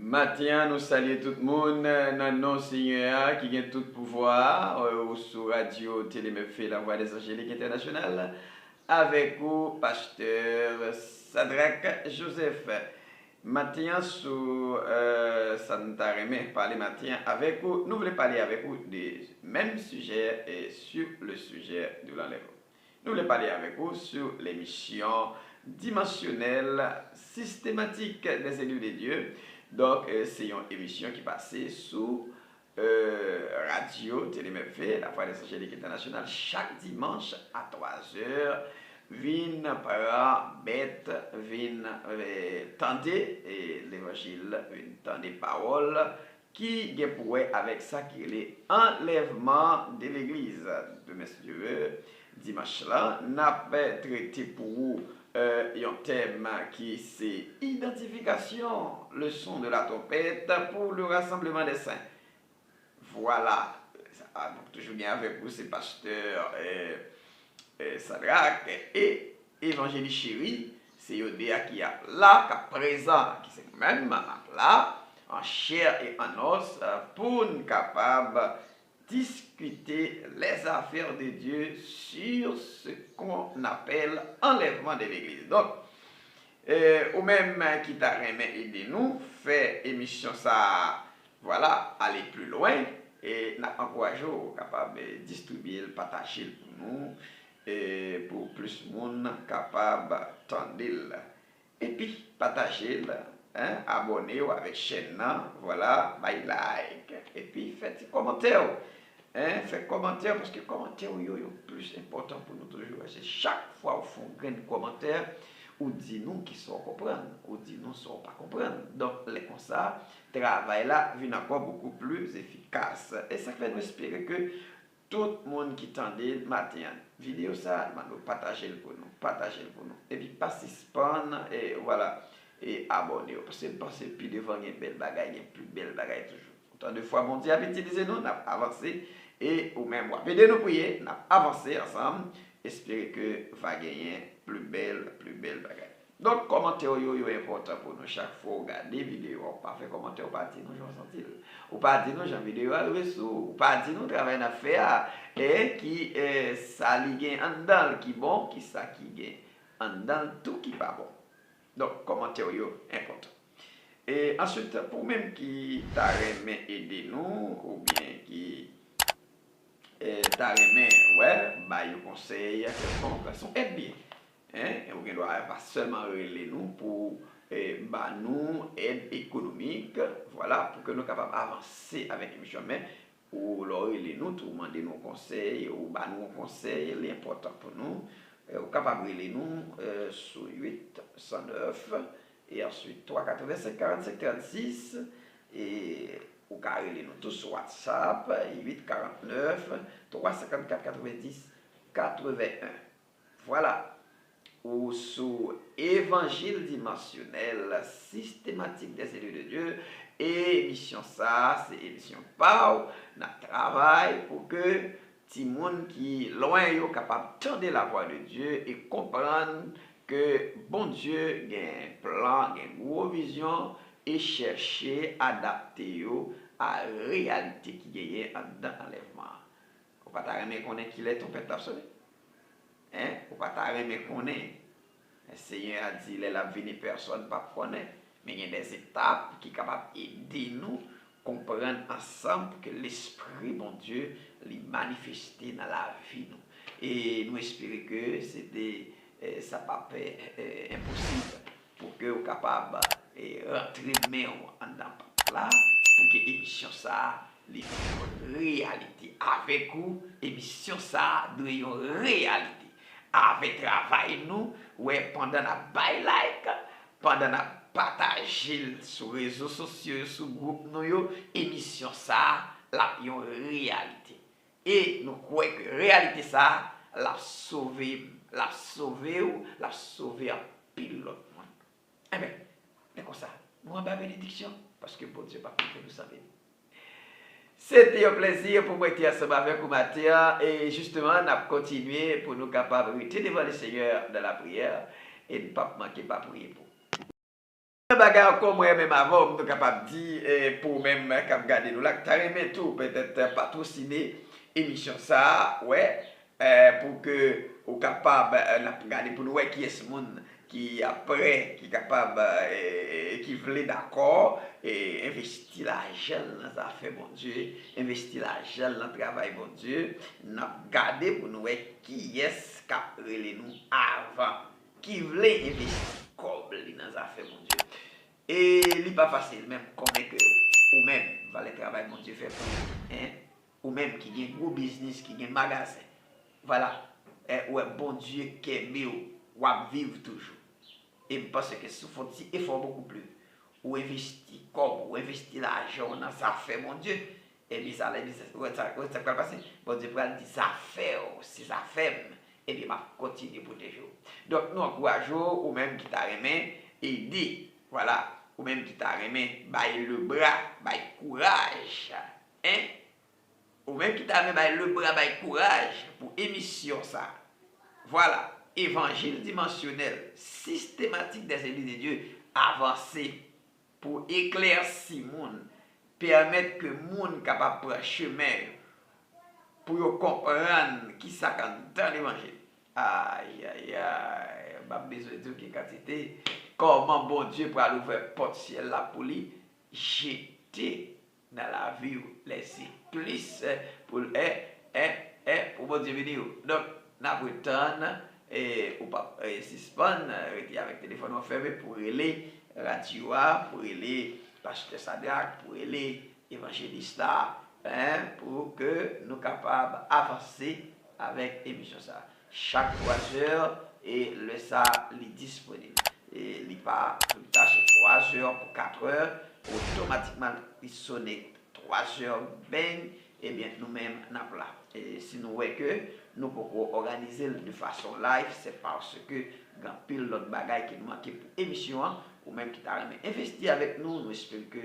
Matin, nous saluons tout le monde dans nos Seigneur qui a tout pouvoir ou sur Radio Téléméfé, la voix des angéliques internationales, avec vous, pasteur Sadrach Joseph. Matin, sur Santa Remé, parler matin avec vous. Nous voulons parler avec vous des mêmes sujets et sur le sujet de l'enlèvement. Nous voulons parler avec vous sur l'émission dimensionnelle systématique des élus de Dieu. Donc, c'est une émission qui passait sous Radio Téléméfé, la voix des angéliques internationales, chaque dimanche à 3 h. Vin par bête, vin tendez l'évangile, une tendez parole qui est pour avec ça qui est l'enlèvement de l'église de Monsieur dimanche là, n'a traité pour vous un thème qui c'est identification, le son de la trompette pour le rassemblement des saints. Voilà, donc toujours bien avec vous, c'est pasteur Sadrach et évangéliste chéri, c'est Yodéa qui est là, qui est présent, qui c'est même là, en chair et en os, pour nous capables discuter les affaires de Dieu sur ce qu'on appelle enlèvement de l'Église. Donc, ou même qui t'a aidé nous, fait émission ça, voilà, aller plus loin et n'a encouragé au capable de distribuer, partager pour nous et pour plus de monde capable d'entendre. Et puis, partager, hein, abonnez-vous avec chaîne, voilà, by like, et puis faites des commentaires. Hein, faites commentaire parce que les commentaires sont plus important pour nous toujours. C'est chaque fois qu'on fait un commentaire, ou dit nous qui sont comprendre, ou dit nous qui sont pas comprendre. Donc, les comme ça, le travail là vient encore beaucoup plus efficace. Et ça fait nous espérer que tout le monde qui tendait matin, vidéo ça, nous partagez le pour nous, partagez le pour nous. Et puis, participez, et voilà, et abonnez-vous. Parce que plus devant, il y a une belle bagaille, il y a plus belle bagaille toujours. Autant de fois, mon Dieu, utilisez-nous, on a avancé. Et ou même, aider nous prier, on a avancé ensemble, espérer que va gagner plus belle bagaille. Donc, commentaire est important pour nous. Chaque fois, regarder vidéo, pas faire commentaire, ou pas dire nous, j'en sentis. Ou pas dire nous, j'en vidéo à ou pas dire nous, travail à faire, et qui ça ligue en dedans, qui bon, qui ça qui gagne, en dedans, tout qui pas bon. Donc, commentaire est important. Et ensuite, pour même qui t'a aimé aider nous, ou bien qui t'a aimé, ouais, bah, il conseille quelconque, son aide bien. Hein? Et vous doit pas seulement relayer nous pour bah, nous aide économique, voilà, pour que nous capables d'avancer avec l'émission, mais ou relayer nous, tout demander nos conseils, ou bah, nous conseils, l'important pour nous, ou capable de relayer nous sur 8 109 et ensuite 385 45 36 et ou carré nous tous sur WhatsApp 849 354 90 81. Voilà. Ou sur évangile dimensionnel systématique des élus de Dieu. Et émission ça, c'est émission PAO, notre travail pour que tout le monde qui est loin est capable d'entendre la voix de Dieu et comprendre que bon Dieu a un plan, une gros vision et chercher à adapter à la réalité qui est dans l'enlèvement. Ou pas t'arrêter qu'on est qu'il est ton père absolu. Hein? Ou pas t'arrêter qu'on est. Le Seigneur a dit, la vie personne pas connaît. Mais il y a des étapes qui sont capables d'aider nous comprendre ensemble que l'Esprit, bon Dieu, les manifester dans la vie. Nous. Et nous espérons que c'était ça pas impossible pour que vous capable rentrer dans là pour que l'émission ça les réalité avec vous émission ça doit une réalité avec travail nous ouais pendant la buy like pendant la partager sur les réseaux sociaux sur le groupe nous émission ça la une réalité et nous croyons que réalité ça la sauver en pile l'autre monde. Eh bien, c'est comme ça. Nous avons bénédiction parce que bon Dieu pas que nous savons. C'était un plaisir pour moi d'être ensemble avec vous matin et justement, on a continué pour nous capables de devant le Seigneur dans la prière et ne pas manquer pas prier pour. Bagarre comme moi-même avant, nous capable de dire, pour même regarder nous là, tu as tout, peut-être patrociner émission ça, ouais, pour que vous capable de regarder pour nous, ouais, qui est ce monde qui après, qui est capable, qui voulait d'accord, et investir l'argent dans les affaires, bon Dieu, investir l'argent dans le travail, bon Dieu, nous regarder pour nous, ouais, qui est-ce qui a relé nous avant, qui voulait investir comme dans les affaires, bon Dieu. Et il n'est pas facile, même, convaincre ou même, va le travail, mon Dieu, fait pour vous. Hein? Ou même qui a un gros business, qui a un magasin. Voilà. Et ouais, bon Dieu, qui est mieux, ou à vivre toujours. Et parce que ce faut un effort beaucoup plus. Ou investir comme, ou investir l'argent dans sa affaire, mon Dieu. Et bien, ça va passer. Bon Dieu, pour dire ça fait, c'est affaires. Et bien, va continuer pour toujours. Donc, nous encourageons, ou même qui t'a remis, et dit, voilà, ou même qui t'a remis, baille le bras, baille courage. Hein? Ou même qui t'a remis, baille le bras, baille courage pour émission ça. Voilà, évangile dimensionnel, systématique des églises de Dieu, avancé pour éclaircir le monde, permettre que le monde capable de prendre chemin pour comprendre qui ça dans l'évangile. Aïe, aïe, aïe, pas besoin de dire qu'il quantité. Comment bon Dieu pour aller ouvrir porte ciel là pour lui jeter dans la vie laisser plus pour pour bon Dieu venir. Donc, n'a retourne et ou pas suspend avec le téléphone fermé pour aller radio pour aller pasteur Sadak pour aller évangéliste là. Hein, pour que nous capables d'avancer avec l'émission ça. Chaque 3 heures et le ça est disponible. Et il pas tout tâche 3 heures pour 4 heures, automatiquement il sonne 3 heures ben et bien nous-mêmes n'a là. Et si nous voyons que nous pouvons organiser de façon live, c'est parce que il y a pile d'autres bagages qui nous manquent pour l'émission ou même qui t'a investi avec nous, nous espérons que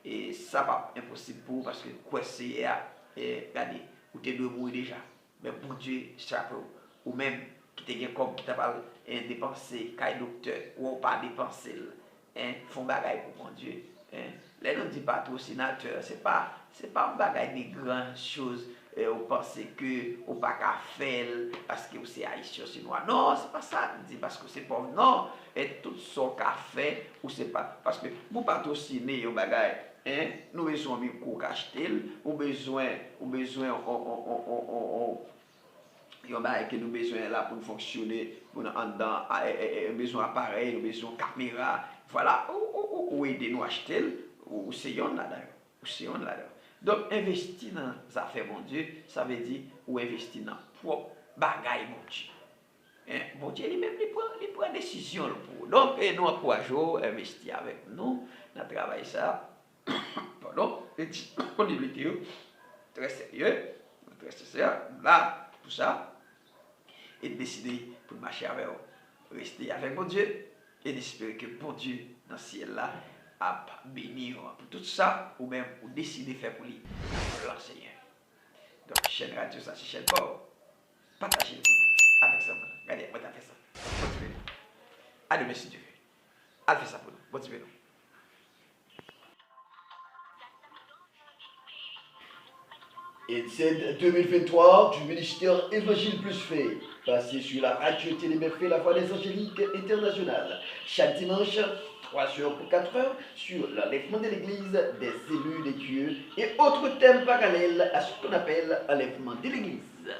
et ça va impossible pour parce que quoi c'est regardez ou t'es de mourir déjà mais bon Dieu chapeau ou même qui te comme qui t'a pas dépenser caille docteur ou pas dépenser hein font bagaille pour bon Dieu hein les nous dit patrocinateur c'est pas un bagaille de grand chose vous pensez que ou pas qu'à faire parce que vous êtes haïtien chinois non c'est pas ça dit parce que c'est pauvre non et tout son café ou c'est pas parce que vous patrociner au bagaille hein nous besoin de micro acheter ou besoin yon bagay que nous besoin là pour fonctionner pour nous en dedans besoin appareil besoin caméra voilà ou aider nous acheter ou c'est yon là d'ailleurs ou c'est yon là d'ailleurs donc investir dans les affaires bon Dieu ça veut dire ou investir dans propre bagaille bon Dieu hein bon Dieu lui-même il prend décision pour donc nous encourageons investir avec nous dans travail ça pardon et disponibilité très sérieux là tout ça et décider pour marcher avec vous, rester avec mon Dieu et d'espérer que bon Dieu dans le ciel là a béni pour tout ça ou même pour décider de faire pour lui pour l'enseigner. Donc chaîne radio ça c'est chaîne fort. Partagez le avec ça. Regardez, moi t'as fait ça. Continuez. À demain si Dieu veut. À faire ça pour nous. Continuez. Et c'est 2023 du ministère Évangile Plus Fait, passé sur la radio Téléméfait, la voix des angéliques internationale. Chaque dimanche, 3 heures pour 4 heures, sur l'enlèvement de l'Église, des élus de Dieu et autres thèmes parallèles à ce qu'on appelle l'enlèvement de l'Église.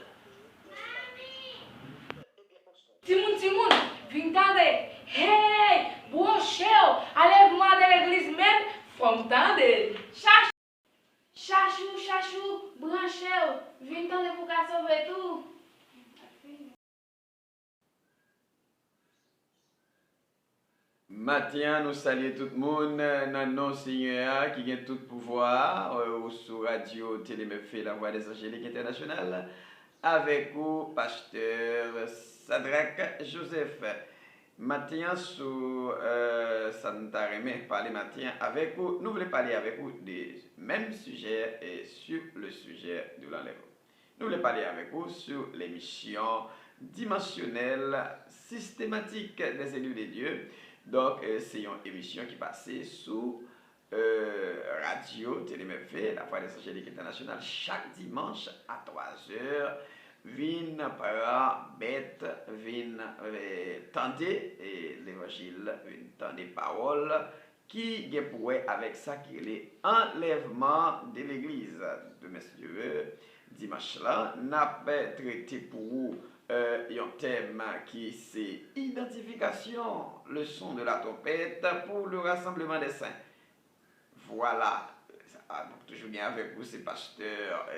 Timoun, vintande, hey, brocheo, enlèvement de l'Église même, faut m'tendre. Chachou, brancheo, vintande pour qu'à sauver tout. Matin, nous saluons tout le monde dans nos Seigneur qui a tout pouvoir sur Radio Téléméfé, la voix des angéliques internationales, avec vous, pasteur Sadrach Joseph. Matin, sur Santa Remé, parler matin avec vous. Nous voulons parler avec vous des mêmes sujets et sur le sujet de l'enlèvement. Nous voulons parler avec vous sur l'émission dimensionnelle systématique des élus de Dieu. Donc, c'est une émission qui passait sous radio Téléméfé, la foi des évangéliques internationale, chaque dimanche à 3 heures. Vin par bête, vin tendez l'évangile, vin tendez parole qui est pour avec ça qui est l'enlèvement de l'église. De messieurs, dimanche là, n'a pas traité pour vous un thème qui c'est identification, le son de la trompette pour le rassemblement des saints. Voilà, donc toujours bien avec vous, c'est pasteur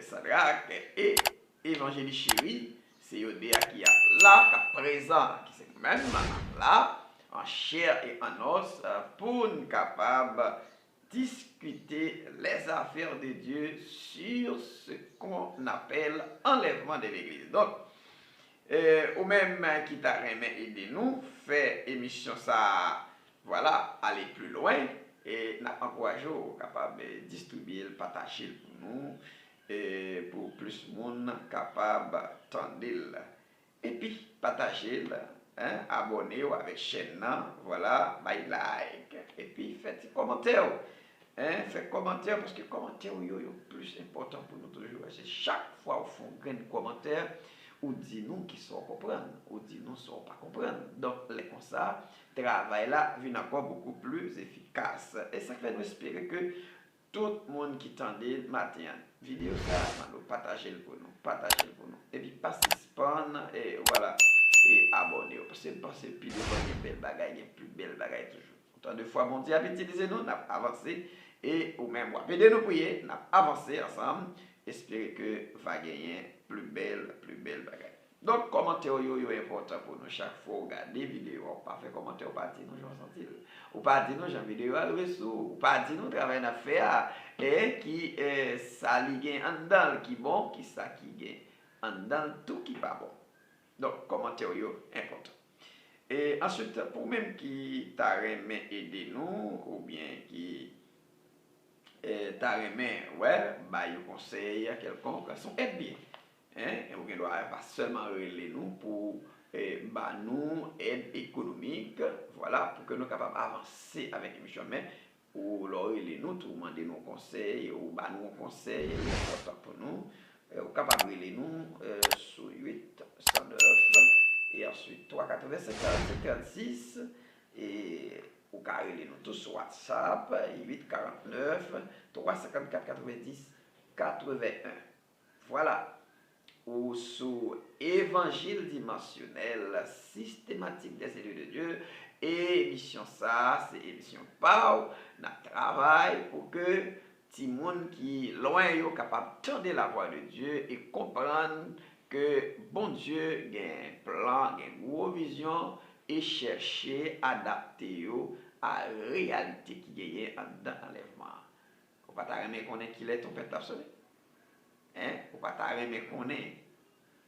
Sadrach et évangéliste chéri, c'est Yodéa qui est là, qui est présent, qui c'est même là, en chair et en os, pour nous capables discuter les affaires de Dieu sur ce qu'on appelle enlèvement de l'Église. Donc, ou même qui t'a aimé aider nous, fait émission ça, voilà, aller plus loin et nous encourageons capable de distribuer, partager pour nous et pour plus de monde capable d'entendre. Et puis, partager, hein, abonnez-vous avec chaîne, voilà, by like. Et puis, faites des commentaires. Hein, faites commentaires parce que les commentaires sont plus important pour nous toujours. C'est chaque fois où font un commentaire, ou dit nous qui sont comprendre, ou dit nous qui sont pas comprendre. Donc, les comme ça, travail là vient encore beaucoup plus efficace. Et ça fait nous espérer que tout le monde qui tendait matin vidéo ça, partagez le pour nous, partagez le pour nous. Et puis participant et voilà et abonnez-vous parce que pensez plus de belles bagailles, plus belles bagailles toujours. Autant de fois bon Dieu a utilisé nous, n'a avancé et ou même aider nous prier, n'a avancé ensemble, espérer que va gagner plus belle bagaille. Donc, commentaire est important pour nous. Chaque fois, regarder vidéo, pas faire commentaire, pas dire nous, j'en sentis. Ou pas dire nous, j'ai vidéo à ou pas dire nous, travail à faire, et qui ça ligue en dedans, qui bon, qui ça qui gagne en dedans, tout qui pas bon. Donc, commentaire est important. Et ensuite, pour même qui t'a aimé aider nous, ou bien qui t'a aimé, ouais, bah, il conseille quelconque, son aide bien. Hein, et vous ne doit pas seulement relayer nous pour nous aide économique, voilà, pour que nous soyons capables d'avancer avec l'émission, mais ou relayer nous, tout demander nos conseils, ou bah nous conseils, c'est important pour nous, ou capable de relayer nous sur 8 109 et ensuite 387 47 36 et ou relayer nous tous sur WhatsApp 849 354 90 81. Voilà. Ou sous évangile dimensionnel systématique des élus de Dieu. Et émission ça, c'est émission PAO, notre travail pour que tout le monde qui loin est capable d'entendre la voix de Dieu et comprendre que bon Dieu a un plan, une gros vision et chercher à adapter à la réalité qui est en l'enlèvement. On ne va pas reconnaître qu'il est ton père absolu. Hein? Ou pas t'arrêter connaître.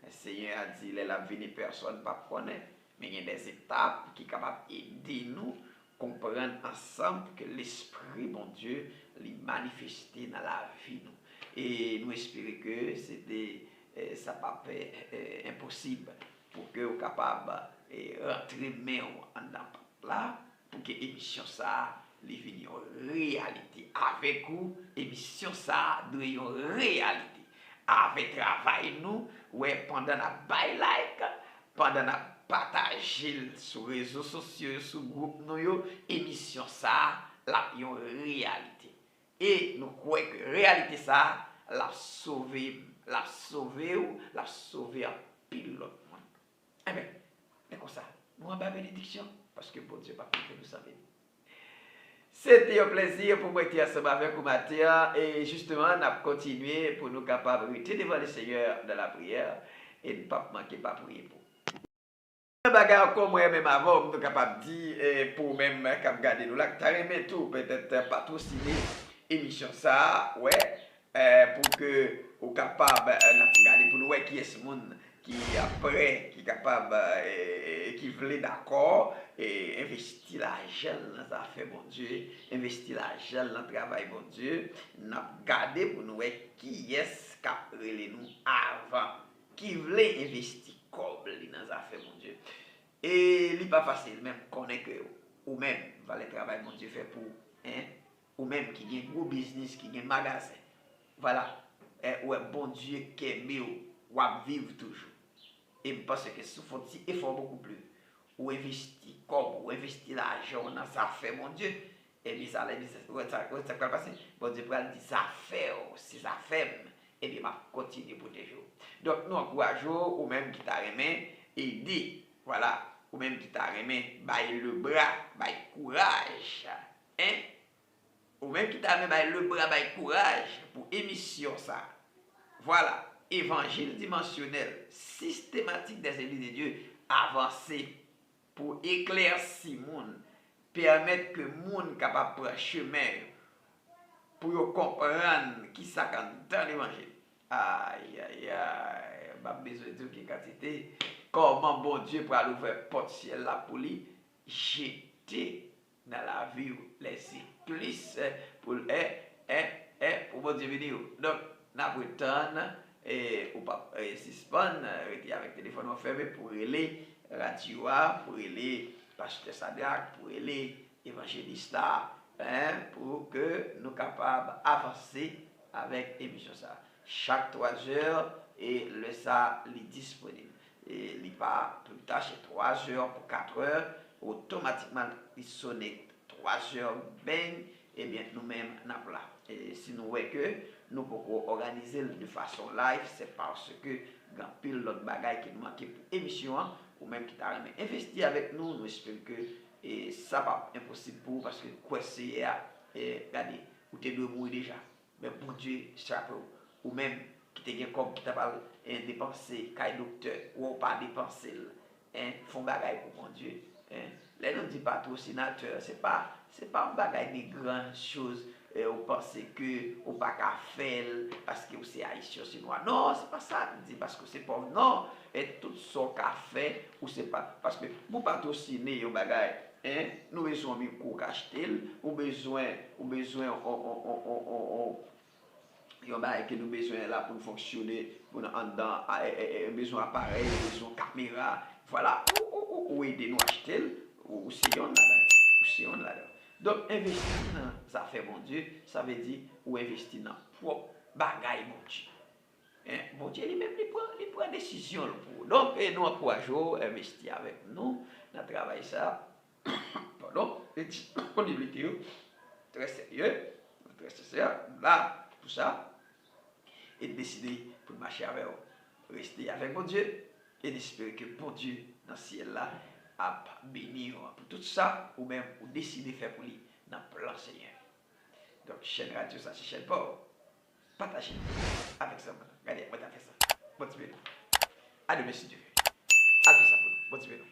Le Seigneur a dit, la vie personne pas connaître. Mais il y a des étapes qui sont capables d'aider nous à comprendre ensemble que l'Esprit, bon Dieu, les manifester dans la vie. Nous. Et nous espérons que ça ne pas impossible pour que vous capable de rentrer en là pour que l'émission ça les vienne en réalité. Avec vous, l'émission ça doit être en réalité. Avec travail nous, ouais, pendant la buy like, pendant la partager sur les réseaux sociaux, sur le groupe nous, émission ça, la yon réalité. Et nous croyons que réalité ça, la sauver en pile l'autre monde. Eh bien, c'est comme ça. Nous avons bénédiction, parce que bon Dieu pas que nous savons. C'était un plaisir pour moi d'être ensemble avec vous matin et justement, on a continué pour nous capables de rester devant le Seigneur dans la prière et ne pas manquer pas prier pour. Un bagage comme moi même avant, nous sommes capables de dire pour même regarder nous là, tu as aimé tout, peut-être pas trop signer émission ça, ouais, pour que vous capable de regarder pour nous qui est ce monde qui après qui est capable qui voulait d'accord et investir l'argent dans les affaires bon Dieu, investir l'argent dans le travail bon Dieu, n'a regardé pour nous qui est qui a nous avant, qui voulait investir comme dans les affaires bon Dieu. Et il n'est pas facile, même connaître que ou même va le travail mon Dieu fait pour, hein, ou même qui a un gros business, qui a un magasin. Voilà. Ou un bon Dieu qui aime ou à vivre toujours. Et parce que si vous faites effort beaucoup plus, ou investir comme, ou investir l'argent dans ça fait mon Dieu, et bien ça va passer. Bon Dieu va dire ça fait, si ça fait, et bien va continuer pour toujours. Donc nous encourageons, ou même qui t'a remis, et dit, voilà, ou même qui t'a remis, baille le bras, baille courage, hein? Ou même qui t'a remis, le bras, baille courage pour émission ça. Voilà, évangile dimensionnel, systématique des églises de Dieu, avancé pour éclaircir le monde, permettre que le monde capable de prendre chemin pour comprendre qui ça dans l'évangile. Aïe, aïe, aïe, pas besoin de dire qu'il quantité. Comment bon Dieu pour aller ouvrir porte ciel là pour lui, jeter dans la vie les cyclistes pour pour bon Dieu venir. Donc, n'a pas et ou pas suspendre avec le téléphone fermé pour aller radio, pour aller pasteur Sadak, pour aller évangéliste pour que nous capables d'avancer avec l'émission ça. Chaque 3 heures et le ça est disponible. Et il n'est pas tout le temps chez 3 heures pour 4 heures, automatiquement il sonne 3 heures ben, et bien nous-mêmes nous là. Et si nous voyons que nous pouvons organiser de façon live, c'est parce que il y a pile d'autres bagages qui nous manquent pour l'émission, ou même qui t'a investi avec nous, nous espérons que et ça va être impossible pour parce que quoi c'est regardez, ou t'es deux mourir déjà. Mais bon Dieu, chapeau, ou même qui te gagne comme qui t'a pas dépenser, caille docteur, ou pas dépenser, font bagaille pour mon Dieu. Là, nous dit patrocinateur, c'est pas un bagaille de grandes choses. Vous pensez que vous pas qu'à faire parce que vous êtes haïtien chinois. Non, c'est pas ça. Dit parce que c'est pauvre. Non, et tout ce qu'a fait, ou c'est pas parce que vous patrociner un bagaille. Nous besoin de micro acheter, ou besoin yon bagay que nous besoin là pour fonctionner, pour nous en dedans, besoin d'appareil, besoin de caméra, voilà, ou aider nous acheter, ou si on là. Donc, investir dans ça fait mon Dieu, ça veut dire, ou investir dans propre bagaille mon Dieu. Bon Dieu, lui-même, il prend décision pour. Donc, nous encourageons investir avec nous, dans le travail ça, pardon, et disponibilité, très sérieux, là, tout ça, et décider pour marcher avec vous, rester avec mon Dieu, et d'espérer que bon Dieu, dans le ciel là, a béni pour tout ça, ou même ou décider de faire pour lui dans le plan Seigneur. Donc, chaîne radio, ça, c'est chaîne pauvre. Partagez avec ça. Regardez, moi, t'as fait ça. Bon Dieu, à demain si Dieu veut. À faire ça pour nous. Bon Dieu,